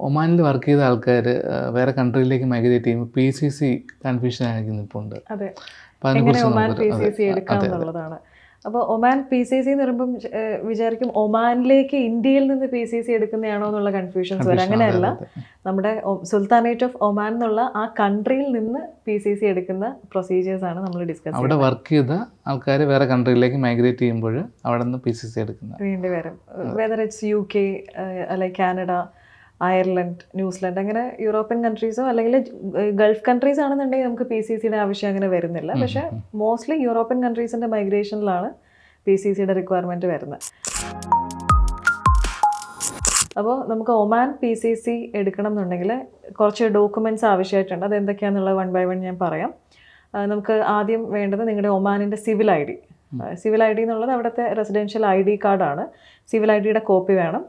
ഒമാനിൽ വർക്ക് ചെയ്ത ആൾക്കാർ വേറെ കൺട്രിയിലേക്ക് മൈഗ്രേറ്റ് ചെയ്യുമ്പോൾ PCC കൺഫ്യൂഷൻ ആയിരിക്കും ഇപ്പോൾ ഉണ്ട്. അതെ, അപ്പോൾ എങ്ങനെ അതിനെക്കുറിച്ച് ഒമാൻ നമുക്ക് PCC എടുക്കാം എന്നുള്ളതാണ്. അപ്പോൾ ഒമാൻ PCC എന്ന് പറയുമ്പം വിചാരിക്കും ഒമാനിലേക്ക് ഇന്ത്യയിൽ നിന്ന് PCC എടുക്കുന്നതാണോ എന്നുള്ള കൺഫ്യൂഷൻസ് വരും. അങ്ങനെയല്ല, നമ്മുടെ സുൽത്താനേറ്റ് ഓഫ് ഒമാൻ എന്നുള്ള ആ കൺട്രിയിൽ നിന്ന് PCC എടുക്കുന്ന പ്രൊസീജിയേഴ്സ് ആണ് നമ്മൾ ഡിസ്കസ് അവിടെ വർക്ക് ചെയ്ത ആൾക്കാർ വേറെ കൺട്രിയിലേക്ക് മൈഗ്രേറ്റ് ചെയ്യുമ്പോൾ അവിടെ നിന്ന് PCC എടുക്കുന്നത് വേണ്ടി വരും. വെദർ ഇറ്റ്സ് UK അല്ലെങ്കിൽ കാനഡ, അയർലൻഡ്, ന്യൂസിലൻഡ്, അങ്ങനെ യൂറോപ്യൻ കൺട്രീസോ അല്ലെങ്കിൽ ഗൾഫ് കൺട്രീസ് ആണെന്നുണ്ടെങ്കിൽ നമുക്ക് PCCയുടെ ആവശ്യം അങ്ങനെ വരുന്നില്ല. പക്ഷേ മോസ്റ്റ്ലി യൂറോപ്യൻ കൺട്രീസിൻ്റെ മൈഗ്രേഷനിലാണ് PCCയുടെ റിക്വയർമെൻറ്റ് വരുന്നത്. അപ്പോൾ നമുക്ക് ഒമാൻ PCC എടുക്കണം എന്നുണ്ടെങ്കിൽ കുറച്ച് ഡോക്യുമെൻറ്റ്സ് ആവശ്യമായിട്ടുണ്ട്. അത് എന്തൊക്കെയാണെന്നുള്ളത് 1 by 1 ഞാൻ പറയാം. നമുക്ക് ആദ്യം വേണ്ടത് നിങ്ങളുടെ ഒമാനിൻ്റെ സിവിൽ ID. സിവിൽ ID എന്നുള്ളത് അവിടുത്തെ റെസിഡൻഷ്യൽ ID കാർഡാണ്. സിവിൽ IDയുടെ കോപ്പി വേണം.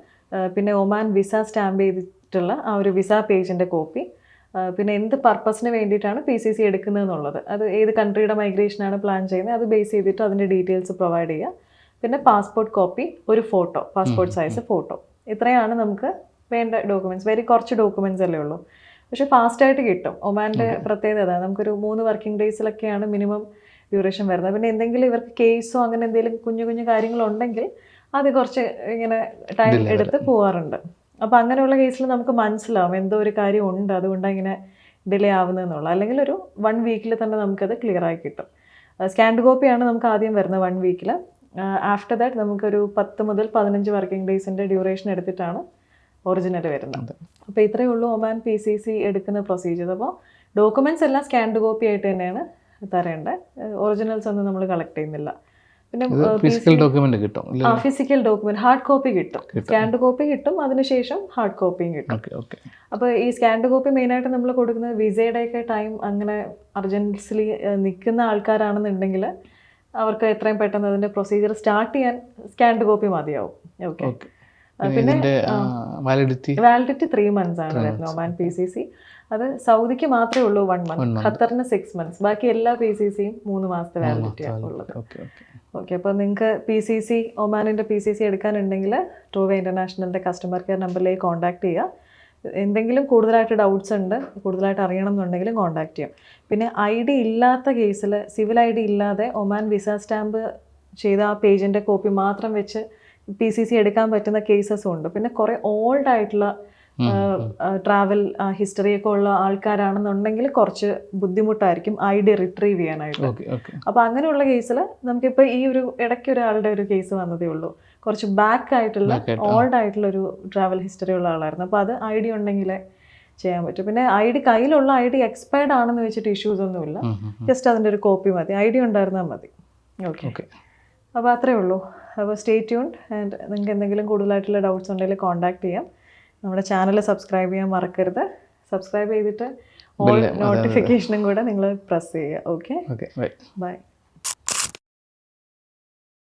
പിന്നെ ഒമാൻ വിസ സ്റ്റാമ്പ് ചെയ്തിട്ടുള്ള ആ ഒരു വിസ പേജിൻ്റെ കോപ്പി. പിന്നെ എന്ത് പർപ്പസിന് വേണ്ടിയിട്ടാണ് PCC എടുക്കുന്നത് എന്നുള്ളത്, അത് ഏത് കൺട്രിയുടെ മൈഗ്രേഷനാണ് പ്ലാൻ ചെയ്യുന്നത്, അത് ബേസ് ചെയ്തിട്ട് അതിൻ്റെ ഡീറ്റെയിൽസ് പ്രൊവൈഡ് ചെയ്യുക. പിന്നെ പാസ്പോർട്ട് കോപ്പി, ഒരു ഫോട്ടോ, പാസ്പോർട്ട് സൈസ് ഫോട്ടോ. ഇത്രയാണ് നമുക്ക് വേണ്ട ഡോക്യുമെൻറ്റ്സ്. കുറച്ച് ഡോക്യുമെൻറ്റ്സ് അല്ലേ ഉള്ളൂ, പക്ഷേ ഫാസ്റ്റായിട്ട് കിട്ടും. ഒമാൻ്റെ പ്രത്യേകത അതാണ്, നമുക്കൊരു 3 വർക്കിംഗ് ഡേയ്സിലൊക്കെയാണ് മിനിമം ഡ്യൂറേഷൻ വരുന്നത്. പിന്നെ എന്തെങ്കിലും ഇവർക്ക് കേസോ അങ്ങനെ എന്തെങ്കിലും കുഞ്ഞു കുഞ്ഞു കാര്യങ്ങളുണ്ടെങ്കിൽ അത് കുറച്ച് ഇങ്ങനെ ടൈം എടുത്ത് പോകാറുണ്ട്. അപ്പോൾ അങ്ങനെയുള്ള കേസിൽ നമുക്ക് മനസ്സിലാവും എന്തോ ഒരു കാര്യം ഉണ്ട്, അതുകൊണ്ടാണ് ഇങ്ങനെ ഡിലേ ആവുന്നതെന്നുള്ള. അല്ലെങ്കിൽ ഒരു 1 വീക്കിൽ തന്നെ നമുക്കത് ക്ലിയർ ആയി കിട്ടും. സ്കാൻഡ് കോപ്പിയാണ് നമുക്ക് ആദ്യം വരുന്നത് 1 വീക്കിൽ. ആഫ്റ്റർ ദാറ്റ് നമുക്കൊരു 10 മുതൽ 15 വർക്കിംഗ് ഡേയ്സിൻ്റെ ഡ്യൂറേഷൻ എടുത്തിട്ടാണ് ഒറിജിനൽ വരുന്നത്. അപ്പോൾ ഇത്രയേ ഉള്ളൂ ഒമാൻ PCC എടുക്കുന്ന പ്രൊസീജിയർ. അപ്പോൾ ഡോക്യുമെൻറ്റ്സ് എല്ലാം സ്കാൻഡ് കോപ്പി ആയിട്ട് തന്നെയാണ് തരേണ്ടത്. ഒറിജിനൽസ് ഒന്നും നമ്മൾ കളക്ട് ചെയ്യുന്നില്ല. പിന്നെ ഫിസിക്കൽ ഡോക്യുമെന്റ് കിട്ടും. ഫിസിക്കൽ ഡോക്യുമെന്റ് ഹാർഡ് കോപ്പി കിട്ടും, സ്കാൻഡ് കോപ്പി കിട്ടും, അതിനുശേഷം ഹാർഡ് കോപ്പിയും കിട്ടും. അപ്പോൾ ഈ സ്കാൻഡ് കോപ്പി മെയിനായിട്ട് നമ്മൾ കൊടുക്കുന്നത് വിസയുടെയൊക്കെ ടൈം അങ്ങനെ അർജൻസിലി നിൽക്കുന്ന ആൾക്കാരാണെന്നുണ്ടെങ്കിൽ അവർക്ക് എത്രയും പെട്ടെന്ന് അതിൻ്റെ പ്രൊസീജിയർ സ്റ്റാർട്ട് ചെയ്യാൻ സ്കാൻഡ് കോപ്പി മതിയാവും. ഓക്കെ. പിന്നെ വാലിഡിറ്റി 3 months ആണ് വരുന്നത് ഒമാൻ PCC. അത് സൗദിക്ക് മാത്രമേ ഉള്ളൂ 1 month, ഖത്തറിന് 6 months, ബാക്കി എല്ലാ PCCയും 3 മാസത്തെ വാലിഡിറ്റിയാണ് ഉള്ളത്. ഓക്കെ. അപ്പോൾ നിങ്ങൾക്ക് PCC ഒമാനിൻ്റെ PCC എടുക്കാനുണ്ടെങ്കിൽ ട്രൂവേ ഇൻ്റർനാഷണലിൻ്റെ കസ്റ്റമർ കെയർ നമ്പറിലേക്ക് കോൺടാക്ട് ചെയ്യുക. എന്തെങ്കിലും കൂടുതലായിട്ട് ഡൗട്ട്സ് ഉണ്ട്, കൂടുതലായിട്ട് അറിയണം എന്നുണ്ടെങ്കിലും കോൺടാക്ട് ചെയ്യാം. പിന്നെ ID ഇല്ലാത്ത കേസിൽ, സിവിൽ ID ഇല്ലാതെ ഒമാൻ വിസ സ്റ്റാമ്പ് ചെയ്ത ആ പേജിൻ്റെ കോപ്പി മാത്രം വെച്ച് PCC എടുക്കാൻ പറ്റുന്ന കേസസും ഉണ്ട്. പിന്നെ കുറേ ഓൾഡ് ആയിട്ടുള്ള ട്രാവൽ ഹിസ്റ്ററിയൊക്കെ ഉള്ള ആൾക്കാരാണെന്നുണ്ടെങ്കിൽ കുറച്ച് ബുദ്ധിമുട്ടായിരിക്കും ID റിട്രീവ് ചെയ്യാനായിട്ട്. അപ്പോൾ അങ്ങനെയുള്ള കേസിൽ നമുക്കിപ്പോൾ ഈ ഒരു ഇടയ്ക്ക് ഒരാളുടെ ഒരു കേസ് വന്നതേ ഉള്ളൂ, കുറച്ച് ബാക്ക് ആയിട്ടുള്ള ഓൾഡ് ആയിട്ടുള്ള ഒരു ട്രാവൽ ഹിസ്റ്ററി ഉള്ള ആളായിരുന്നു. അപ്പോൾ അത് ID ഉണ്ടെങ്കിലേ ചെയ്യാൻ പറ്റും. പിന്നെ കയ്യിലുള്ള ID എക്സ്പയർഡ് ആണെന്ന് വെച്ചിട്ട് ഇഷ്യൂസ് ഒന്നുമില്ല, ജസ്റ്റ് അതിൻ്റെ ഒരു കോപ്പി മതി, ID ഉണ്ടായിരുന്നാൽ മതി. ഓക്കെ. അപ്പോൾ അത്രയേ ഉള്ളൂ. അപ്പോൾ സ്റ്റേ ട്യൂൺഡ്. ആൻഡ് നിങ്ങൾക്ക് എന്തെങ്കിലും കൂടുതലായിട്ടുള്ള ഡൗട്ട്സ് ഉണ്ടെങ്കിൽ കോൺടാക്ട് ചെയ്യാം. നമ്മുടെ ചാനൽ സബ്സ്ക്രൈബ് ചെയ്യാൻ മറക്കരുത്. സബ്സ്ക്രൈബ് ചെയ്തിട്ട് ഓൾ നോട്ടിഫിക്കേഷനും കൂടെ നിങ്ങൾ പ്രസ് ചെയ്യുക. Okay, by.